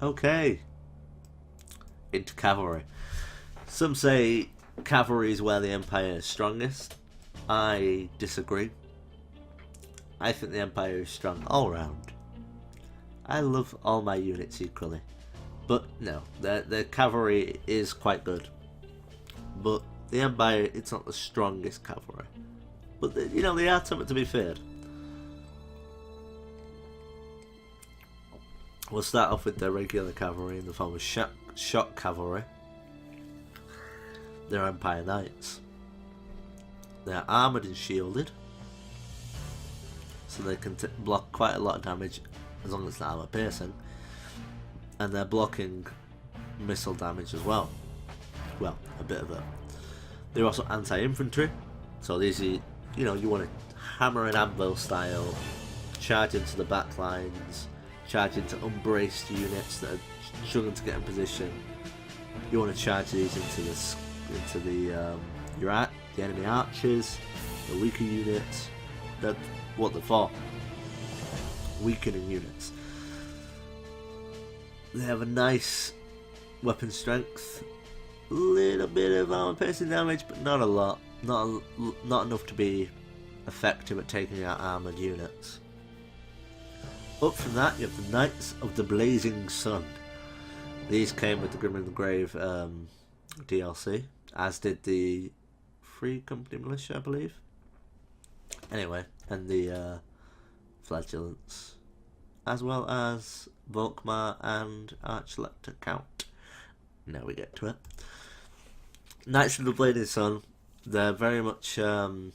Okay, into cavalry. Some say cavalry is where the Empire is strongest. I disagree. I think the Empire is strong all round. I love all my units equally. But no, the cavalry is quite good. But the Empire, it's not the strongest cavalry. But you know, they are something to be feared. We'll start off with the regular cavalry in the form of shock cavalry. They're Empire Knights. They're armoured and shielded, so they can block quite a lot of damage as long as it's armour piercing. And they're blocking missile damage as well. Well, a bit of it. They're also anti-infantry, so these are, you know, you want to hammer and anvil style, charge into the back lines, charge into unbraced units that are struggling to get in position. You want to charge these into the enemy archers, the weaker units. That's what they're for. Weakening units. They have a nice weapon strength, a little bit of armor piercing damage, but not a lot. Not enough to be effective at taking out armored units. Up from that, you have the Knights of the Blazing Sun. These came with the Grim and the Grave DLC, as did the Free Company Militia, I believe. Anyway, and the Flagellants, as well as Volkmar and Archlector Count. Now we get to it. Knights of the Blazing Sun, they're very much, well,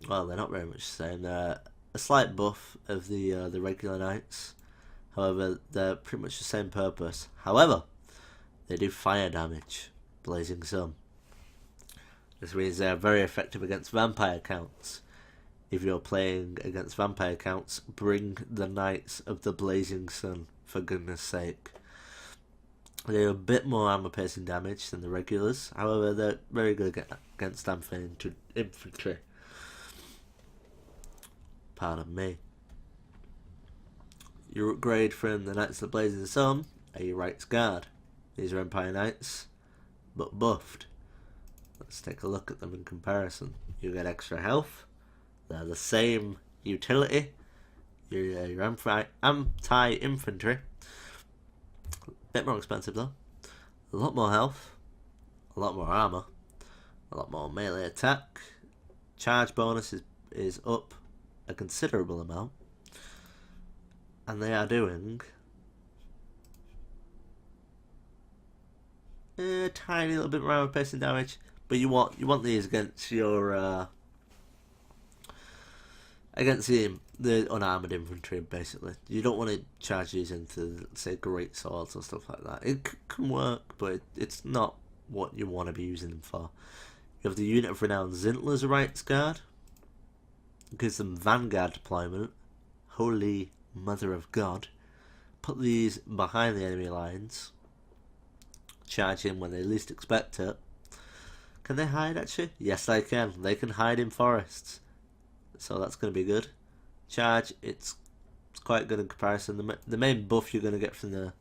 they're not very much the same. They're a slight buff of the regular Knights. However, they're pretty much the same purpose. However, they do fire damage. Blazing Sun. This means they are very effective against vampire counts. If you're playing against vampire counts, bring the Knights of the Blazing Sun, for goodness sake. They do a bit more armor piercing damage than the regulars. However, they're very good against infantry. Pardon me. Your upgrade from the Knights of the Blazing Sun are your Rights Guard. These are Empire Knights, but buffed. Let's take a look at them in comparison. You get extra health. They're the same utility. Your anti-infantry. Bit more expensive though. A lot more health. A lot more armour. A lot more melee attack. Charge bonus is up a considerable amount. And they are doing a tiny little bit more armor piercing damage. But you want these against your against the unarmored infantry, basically. You don't want to charge these into, say, great swords or stuff like that. It can work, but it's not what you want to be using them for. You have the Unit of Renown Zintler's Rights Guard. It gives them Vanguard deployment. Holy Mother of God. Put these behind the enemy lines. Charge in when they least expect it. Can they hide, actually? Yes, they can. They can hide in forests. So that's going to be good. Charge, it's quite good in comparison. The main buff you're going to get from the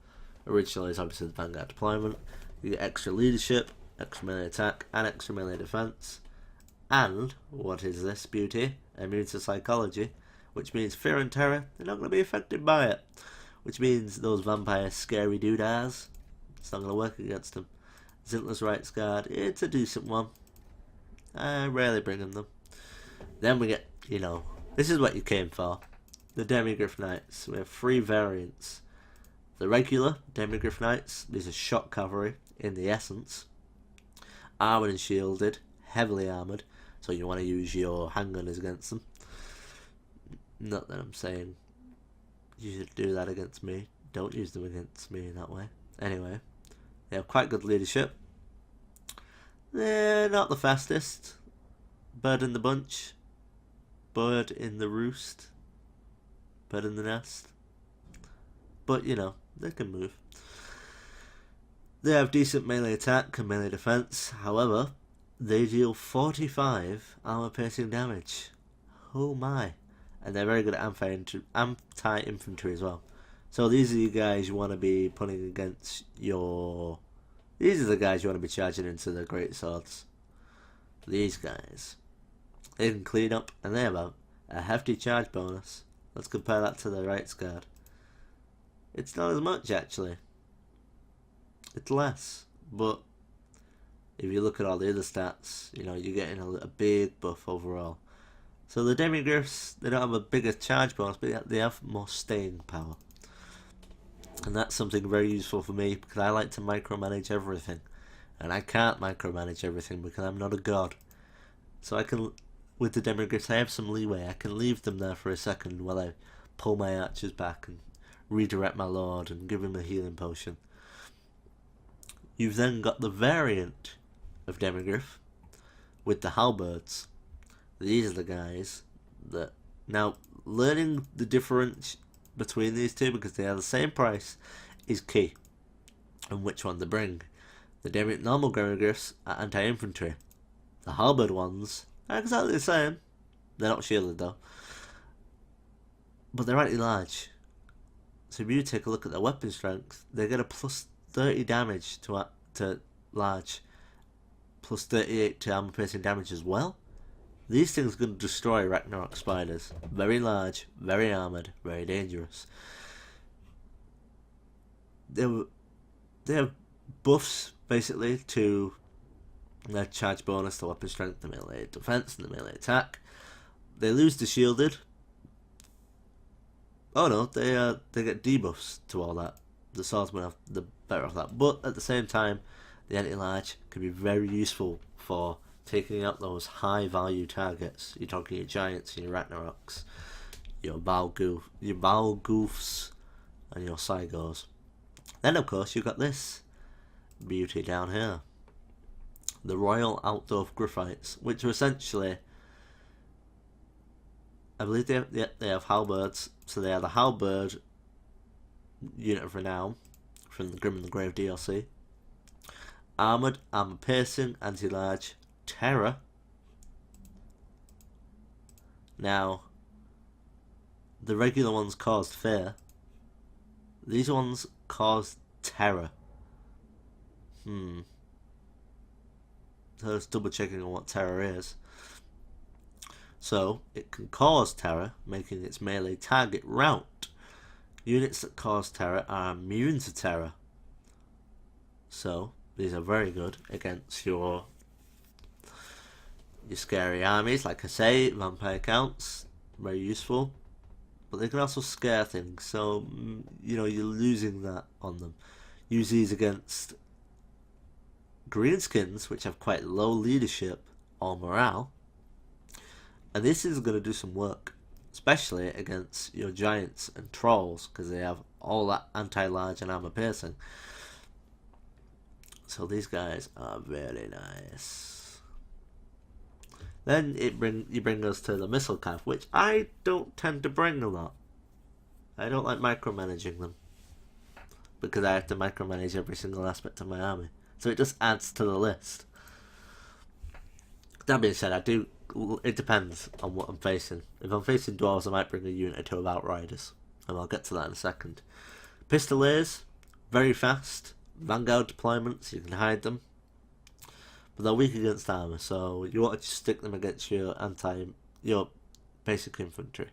original is obviously the Vanguard deployment. You get extra leadership, extra melee attack, and extra melee defense. And, what is this beauty? Immune to psychology, which means fear and terror, they're not going to be affected by it. Which means those vampire scary doodads, it's not going to work against them. Zintler's Rights Guard, it's a decent one. I rarely bring them. Then we get, you know, this is what you came for. The Demi-Gryph Knights. We have 3 variants. The regular Demi-Gryph Knights, these are shock cavalry in the essence. Armoured and shielded, heavily armoured, so you want to use your handgunners against them. Not that I'm saying you should do that against me. Don't use them against me in that way. Anyway, they have quite good leadership. They're not the fastest. Bird in the bunch. Bird in the roost. Bird in the nest. But, you know, they can move. They have decent melee attack and melee defense. However, they deal 45 armor piercing damage. Oh my. And they're very good at anti-infantry as well. So these are the guys you want to be putting against your... These are the guys you want to be charging into the great swords. These guys. They can clean up and they have a hefty charge bonus. Let's compare that to the Rights Guard. It's not as much actually. It's less. But if you look at all the other stats, you know, you're getting a big buff overall. So the Demi-Gryphs, they don't have a bigger charge bonus, but they have more staying power. And that's something very useful for me, because I like to micromanage everything. And I can't micromanage everything because I'm not a god. So I can, with the Demi-Gryphs, I have some leeway. I can leave them there for a second while I pull my archers back and redirect my lord and give him a healing potion. You've then got the variant of Demi-Gryph with the halberds. These are the guys that... Now, learning the difference between these two, because they are the same price, is key. And which one to bring. The normal Demi-Gryphs are anti-infantry. The halberd ones are exactly the same. They're not shielded though. But they're anti-large. So if you take a look at their weapon strength, they get a plus 30 damage to large. Plus 38 to armor piercing damage as well. These things are going to destroy Ragnarok spiders. Very large, very armoured, very dangerous. They have buffs, basically, to their charge bonus, the weapon strength, the melee defense, and the melee attack. They lose the shielded. Oh no, they get debuffs to all that. The swordsmen have the better of that. But at the same time, the anti-large can be very useful for taking out those high value targets. You're talking your giants, your Ragnaroks, your Valgoofs, and your Cygors. Then of course you've got this beauty down here. The Royal Outdoor Gryphites, which are essentially, I believe they have halberds, so they are the halberd unit of renown from the Grim and the Grave DLC. Armoured, armour piercing, anti-large, terror. Now, the regular ones caused fear. These ones cause terror. So let's double checking on what terror is. So, it can cause terror, making its melee target rout. Units that cause terror are immune to terror. So, these are very good against your scary armies. Like I say, vampire counts, very useful. But they can also scare things, so, you know, you're losing that on them. Use these against greenskins, which have quite low leadership or morale. And this is going to do some work, especially against your giants and trolls, because they have all that anti-large and armor piercing. So these guys are very nice. Then you bring us to the Missle Cav, which I don't tend to bring a lot. I don't like micromanaging them, because I have to micromanage every single aspect of my army. So it just adds to the list. That being said, it depends on what I'm facing. If I'm facing dwarves, I might bring a unit or two of outriders, and I'll get to that in a second. Pistoliers, very fast. Vanguard deployments, you can hide them. But they're weak against armour, so you want to stick them against your basic infantry.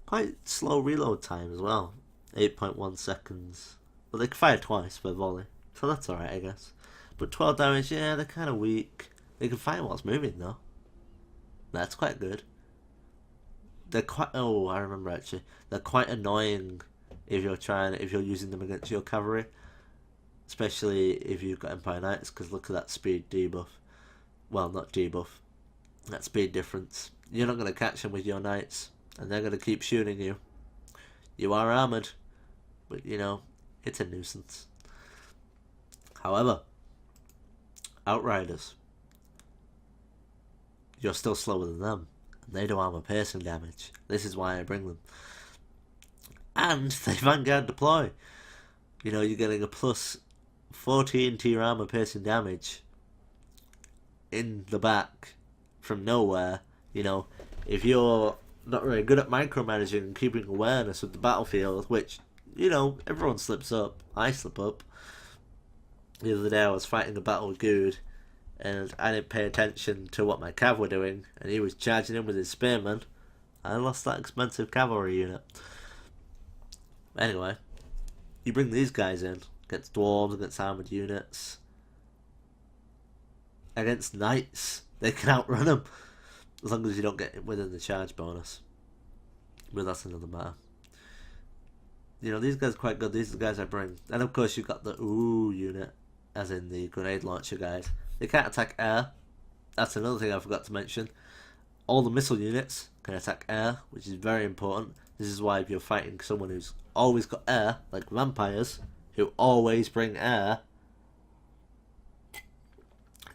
Quite slow reload time as well. 8.1 seconds. But they can fire twice per volley, so that's alright, I guess. But 12 damage, yeah, they're kind of weak. They can fire whilst moving, though. That's quite good. They're quite... Oh, I remember, actually. They're quite annoying if you're using them against your cavalry. Especially if you've got Empire Knights, because look at that speed debuff. Well, not debuff. That speed difference. You're not going to catch them with your Knights, and they're going to keep shooting you. You are armoured, but, you know, it's a nuisance. However, Outriders, you're still slower than them, and they do armour piercing damage. This is why I bring them. And they Vanguard deploy. You know, you're getting a plus 14 to your armour piercing damage in the back from nowhere. You know, if you're not very good at micromanaging and keeping awareness of the battlefield, which you know, everyone slips up. I slip up. The other day I was fighting a battle with Good, and I didn't pay attention to what my cav were doing, and he was charging in with his spearmen. I lost that expensive cavalry unit. Anyway, you bring these guys in against dwarves, against armoured units, against knights. They can outrun them, as long as you don't get within the charge bonus. But that's another matter. You know, these guys are quite good. These are the guys I bring. And of course you've got the ooh unit, as in the grenade launcher guys. They can't attack air. That's another thing I forgot to mention. All the missile units can attack air, which is very important. This is why if you're fighting someone who's always got air, like vampires, who always bring air,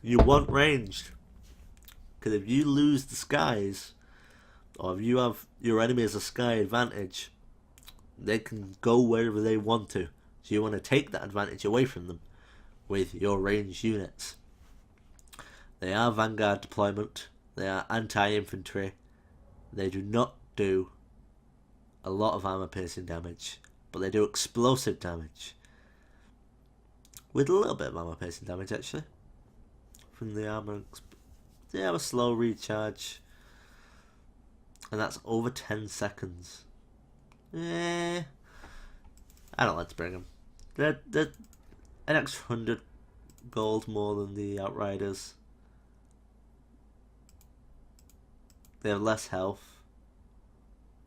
you want ranged. Because if you lose the skies, or if you have your enemy as a sky advantage, they can go wherever they want to. So you want to take that advantage away from them with your ranged units. They are vanguard deployment. They are anti-infantry. They do not do a lot of armor piercing damage, but they do explosive damage. With a little bit of armor piercing damage actually. From the armor. They have a slow recharge. And that's over 10 seconds. I don't like to bring them. They're an extra 100 gold more than the Outriders. They have less health,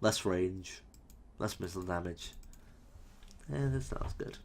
less range, less missile damage. That's not as good.